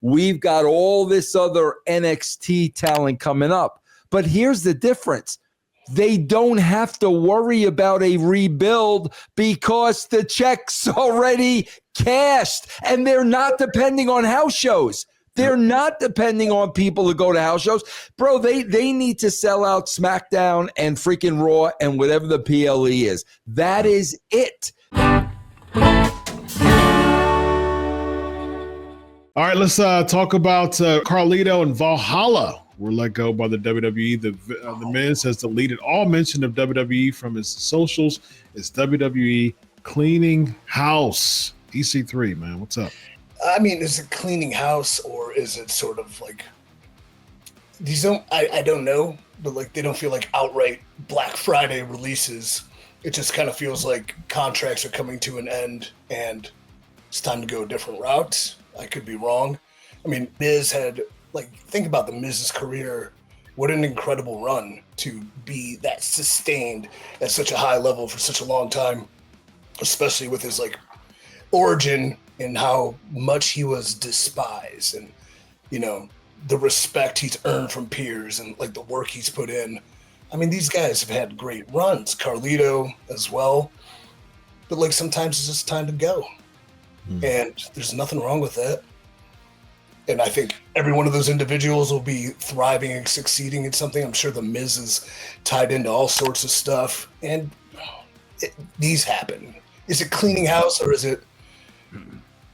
we've got all this other NXT talent coming up. But here's the difference. They don't have to worry about a rebuild because the check's already cashed, and they're not depending on house shows. They're not depending on people to go to house shows. Bro, they need to sell out SmackDown and freaking Raw and whatever the PLE is. That is it. All right, let's talk about Carlito and Valhalla. Were let go by the WWE. The Miz has deleted all mention of WWE from his socials. It's WWE cleaning house. EC3, man, what's up? I mean, is it cleaning house, or is it sort of like these don't? I don't know, but like they don't feel like outright Black Friday releases. It just kind of feels like contracts are coming to an end and it's time to go a different route. I could be wrong. I mean, Miz had. Like, think about the Miz's career. What an incredible run to be that sustained at such a high level for such a long time, especially with his like origin and how much he was despised and, you know, the respect he's earned from peers and like the work he's put in. I mean, these guys have had great runs, Carlito as well, but like sometimes it's just time to go. And there's nothing wrong with that. And I think every one of those individuals will be thriving and succeeding in something. I'm sure the Miz is tied into all sorts of stuff. And these happen. Is it cleaning house or is it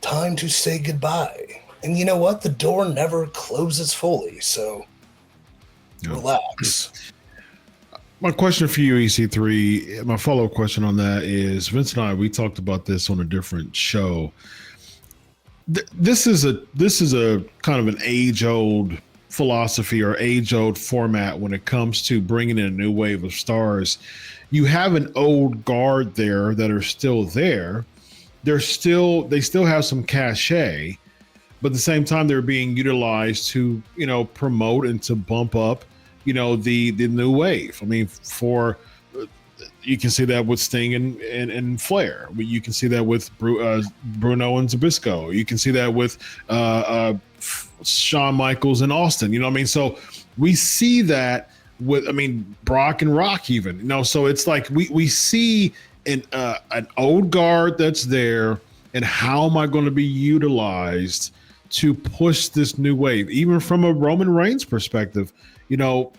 time to say goodbye? And you know what? The door never closes fully. So relax. My question for you, EC3, my follow-up question on that is, Vince and I, we talked about this on a different show. This is a kind of an age-old philosophy or age-old format when it comes to bringing in a new wave of stars. You have an old guard there that are still there. They still have some cachet, but at the same time they're being utilized to, you know, promote and to bump up, you know, the new wave. I mean, you can see that with Sting and Flair. You can see that with Bruno and Zbyszko. You can see that with Shawn Michaels and Austin. You know what I mean? So we see that with, I mean, Brock and Rock even. You know, so it's like we see an old guard that's there, and how am I going to be utilized to push this new wave? Even from a Roman Reigns perspective, you know,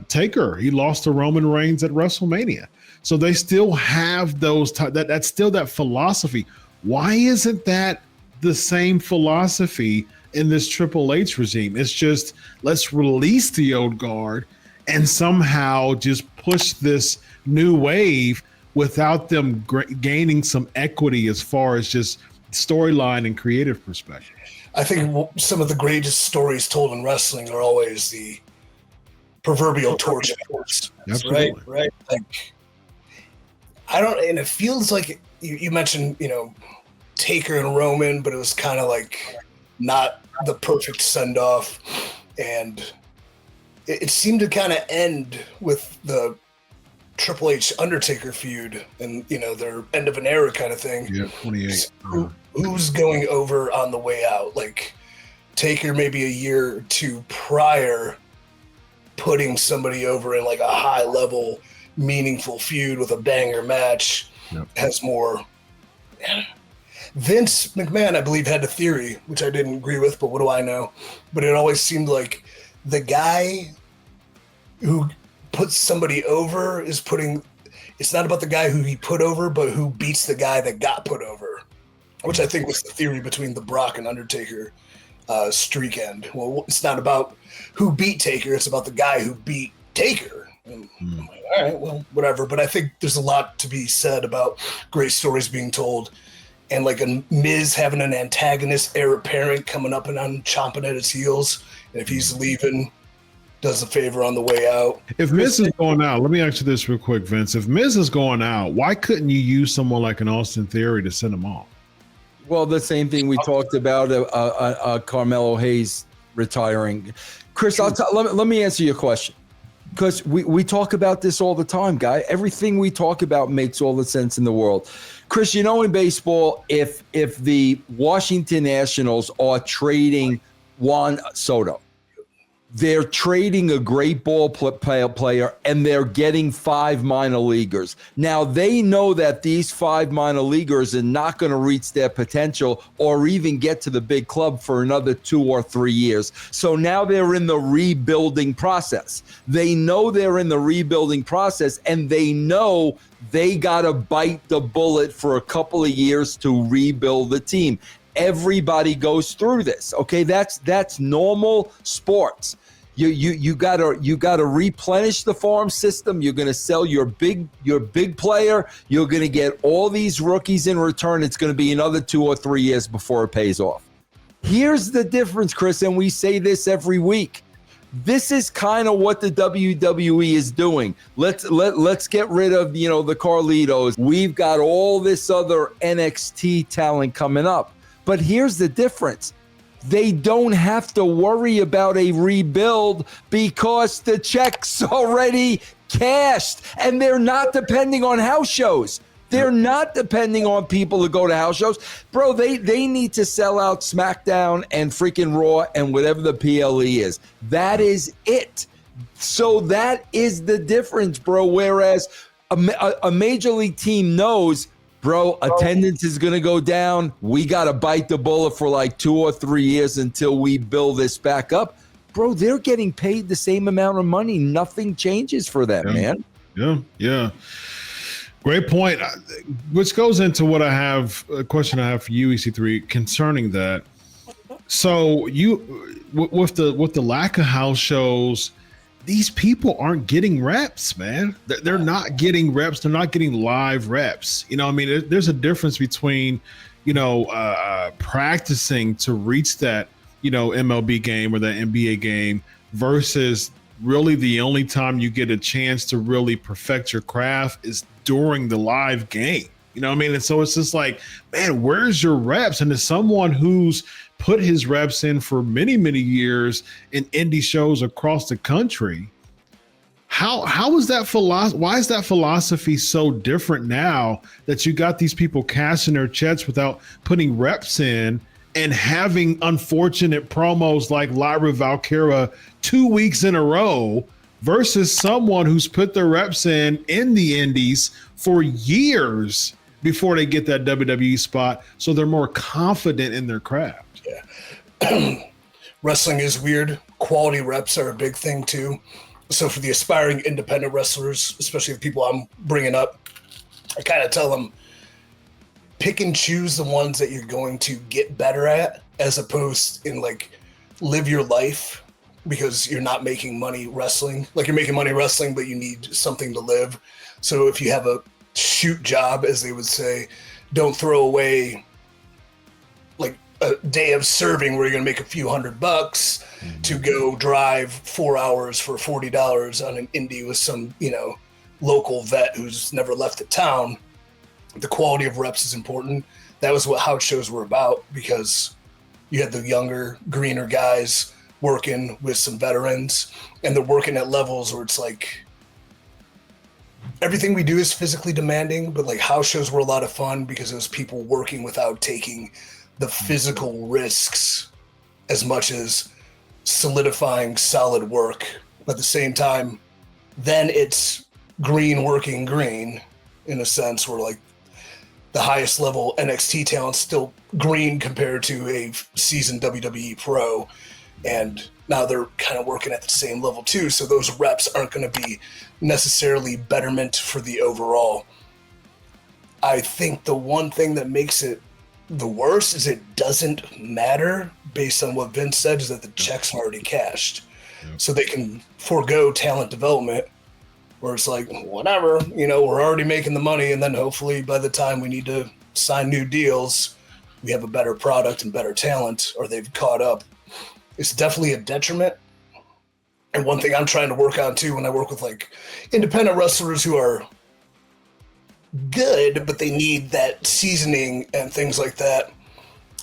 Taker, he lost to Roman Reigns at WrestleMania. So they still have those that's still that philosophy. Why isn't that the same philosophy in this Triple H regime? It's just, let's release the old guard and somehow just push this new wave without them gaining some equity as far as just storyline and creative perspective. I think some of the greatest stories told in wrestling are always the proverbial torch bearers, right? Like, I don't, and it feels like you mentioned, you know, Taker and Roman, but it was kind of like not the perfect send off, and it seemed to kind of end with the Triple H Undertaker feud, and you know, their end of an era kind of thing. Yeah, 28. Who's going over on the way out? Like Taker, maybe a year or two prior, putting somebody over in like a high level, meaningful feud with a banger match. Yep. Has more. Vince McMahon, I believe, had a theory, which I didn't agree with, but what do I know? But it always seemed like the guy who puts somebody over is putting, it's not about the guy who he put over, but who beats the guy that got put over, which I think was the theory between the Brock and Undertaker streak end. Well, it's not about who beat Taker, it's about the guy who beat Taker. And I'm like, all right, well, whatever. But I think there's a lot to be said about great stories being told, and like a Miz having an antagonist heir apparent coming up and on chomping at his heels, and if he's leaving, does a favor on the way out. If Miz is going out, let me ask you this real quick, Vince. If Miz is going out, why couldn't you use someone like an Austin Theory to send him off? Well, the same thing we talked about, Carmelo Hayes retiring. Chris, let me answer your question. because we talk about this all the time, guy. Everything we talk about makes all the sense in the world. Chris, in baseball, if the Washington Nationals are trading Juan Soto, they're trading a great ball player, and they're getting 5 minor leaguers. Now, they know that these 5 minor leaguers are not going to reach their potential or even get to the big club for another 2 or 3 years. So now they're in the rebuilding process. They know they're in the rebuilding process, and they know they got to bite the bullet for a couple of years to rebuild the team. Everybody goes through this. Okay, that's normal sports. You gotta replenish the farm system. You're gonna sell your big player. You're gonna get all these rookies in return. It's gonna be another 2 or 3 years before it pays off. Here's the difference, Chris, and we say this every week. This is kind of what the WWE is doing. Let's get rid of the Carlitos. We've got all this other NXT talent coming up. But here's the difference. They don't have to worry about a rebuild because the check's already cashed, and they're not depending on house shows. They're not depending on people to go to house shows. Bro, they need to sell out SmackDown and freaking Raw and whatever the PLE is. That is it. So that is the difference, bro. Whereas a major league team knows, bro, attendance is going to go down. We got to bite the bullet for like 2 or 3 years until we build this back up. Bro, they're getting paid the same amount of money. Nothing changes for them, man. Yeah. Great point. Which goes into a question I have for you, EC3, concerning that. So with the lack of house shows, these people aren't getting reps, man. They're not getting reps. They're not getting live reps. There's a difference between, practicing to reach that, MLB game or the NBA game versus really the only time you get a chance to really perfect your craft is during the live game. And so it's just like, man, where's your reps? And as someone who's put his reps in for many, many years in indie shows across the country, how is that philosophy? Why is that philosophy so different now that you got these people cashing their checks without putting reps in and having unfortunate promos like Lyra Valkyra 2 weeks in a row versus someone who's put their reps in the indies for years before they get that WWE spot, so they're more confident in their craft? Yeah. Wrestling is weird. Quality reps are a big thing too. So for the aspiring independent wrestlers, especially the people I'm bringing up, I kind of tell them, pick and choose the ones that you're going to get better at, as opposed in like live your life, because you're not making money wrestling. Like, you're making money wrestling, but you need something to live. So if you have a shoot job, as they would say, don't throw away like a day of serving where you're going to make a few $100 to go drive 4 hours for $40 on an indie with some, local vet who's never left the town. The quality of reps is important. That was what house shows were about, because you had the younger, greener guys working with some veterans, and they're working at levels where it's like everything we do is physically demanding, but like house shows were a lot of fun because it was people working without taking the physical risks as much as solidifying solid work. But at the same time, then it's green working green, in a sense, where like the highest level NXT talent's still green compared to a seasoned WWE pro. And now they're kind of working at the same level too. So those reps aren't going to be necessarily betterment for the overall. I think the one thing that makes it the worst is it doesn't matter, based on what Vince said, is that the checks are already cashed. Yep. So they can forego talent development, where it's like, whatever, we're already making the money. And then hopefully by the time we need to sign new deals, we have a better product and better talent, or they've caught up. It's definitely a detriment. And one thing I'm trying to work on too, when I work with like independent wrestlers who are good, but they need that seasoning and things like that,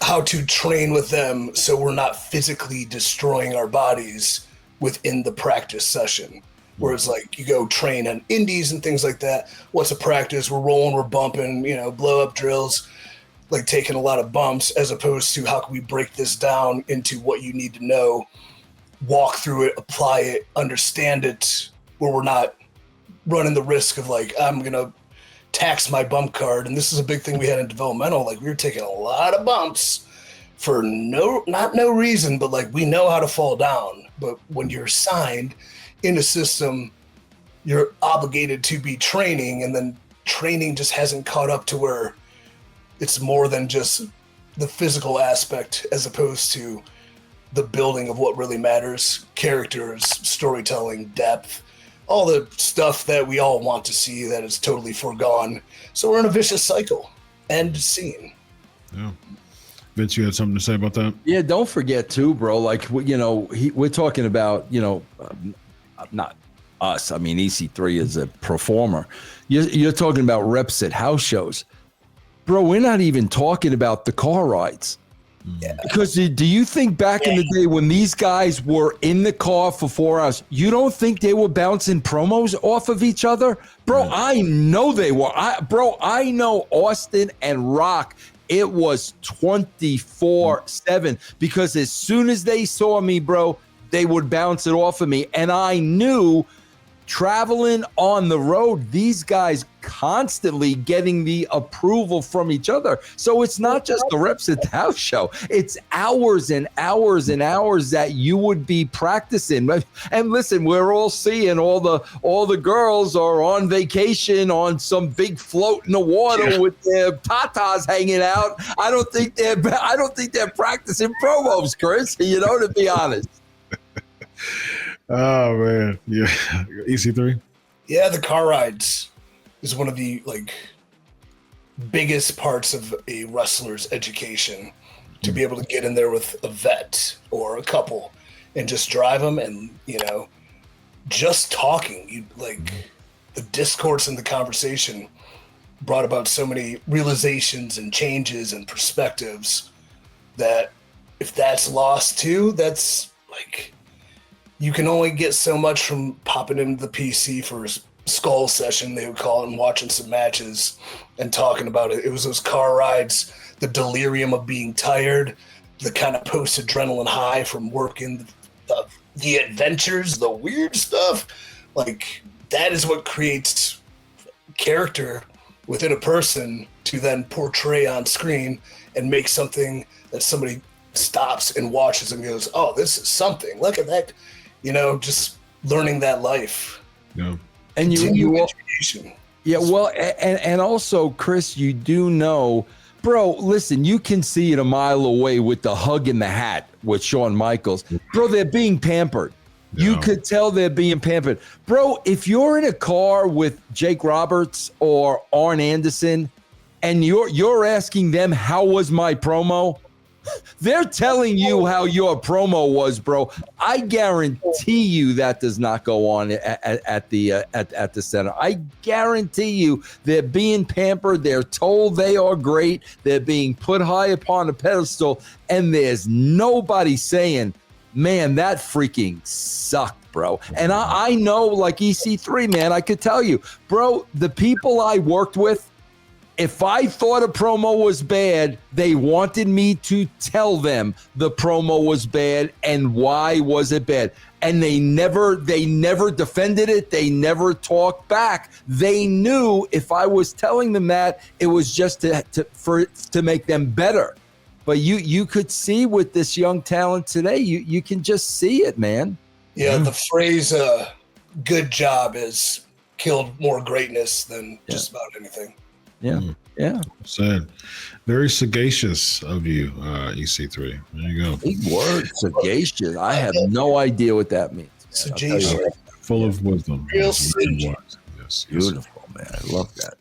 how to train with them so we're not physically destroying our bodies within the practice session. Whereas like you go train on indies and things like that. What's a practice? We're rolling, we're bumping, blow up drills, like taking a lot of bumps, as opposed to how can we break this down into what you need to know, walk through it, apply it, understand it, where we're not running the risk of like, I'm going to tax my bump card. And this is a big thing we had in developmental. Like we were taking a lot of bumps for not no reason, but like we know how to fall down. But when you're signed in a system, you're obligated to be training, and then training just hasn't caught up to where it's more than just the physical aspect as opposed to the building of what really matters, characters, storytelling, depth, all the stuff that we all want to see that is totally foregone. So we're in a vicious cycle. End scene. Yeah. Vince, you had something to say about that? Yeah, don't forget too, bro. Like, we're talking about, not us. I mean, EC3 is a performer. You're talking about reps at house shows. Bro, we're not even talking about the car rides. Yeah. Because do you think back in the day when these guys were in the car for 4 hours, you don't think they were bouncing promos off of each other? Bro, yeah. I know they were. I know Austin and Rock, it was 24/7 because as soon as they saw me, bro, they would bounce it off of me. And I knew traveling on the road, these guys constantly getting the approval from each other. So it's not just the reps at the house show. It's hours and hours and hours that you would be practicing. And listen, we're all seeing all the girls are on vacation on some big float in the water with their tatas hanging out. I don't think they're practicing promos, Chris, to be honest. Oh man, yeah. EC3. Yeah, the car rides is one of the biggest parts of a wrestler's education. To be able to get in there with a vet or a couple and just drive them, and just talking. The discourse and the conversation brought about so many realizations and changes and perspectives that if that's lost too, that's you can only get so much from popping into the PC for a skull session, they would call it, and watching some matches and talking about it. It was those car rides, the delirium of being tired, the kind of post-adrenaline high from working, the adventures, the weird stuff. That is what creates character within a person to then portray on screen and make something that somebody stops and watches and goes, oh, this is something. Look at that. Just learning that life. Yeah. And education. Yeah, well, and also, Chris, you do know, bro, listen, you can see it a mile away with the hug in the hat with Shawn Michaels. Bro, they're being pampered. Yeah. You could tell they're being pampered. Bro, if you're in a car with Jake Roberts or Arn Anderson and you're asking them, how was my promo? They're telling you how your promo was, bro. I guarantee you that does not go on at the center. I guarantee you they're being pampered. They're told they are great. They're being put high upon a pedestal, and there's nobody saying, man, that freaking sucked, bro. And I know, like EC3, man, I could tell you, bro, the people I worked with, if I thought a promo was bad, they wanted me to tell them the promo was bad and why was it bad. And they never defended it. They never talked back. They knew if I was telling them that, it was just to make them better. But you could see with this young talent today, you can just see it, man. Yeah, the phrase "good job" has killed more greatness than just about anything. Yeah, yeah. Sad. Very sagacious of you, EC3. There you go. Big word, sagacious. I have no idea what that means. Sagacious. Full of wisdom. Real sage. Yes. Beautiful, man. I love that.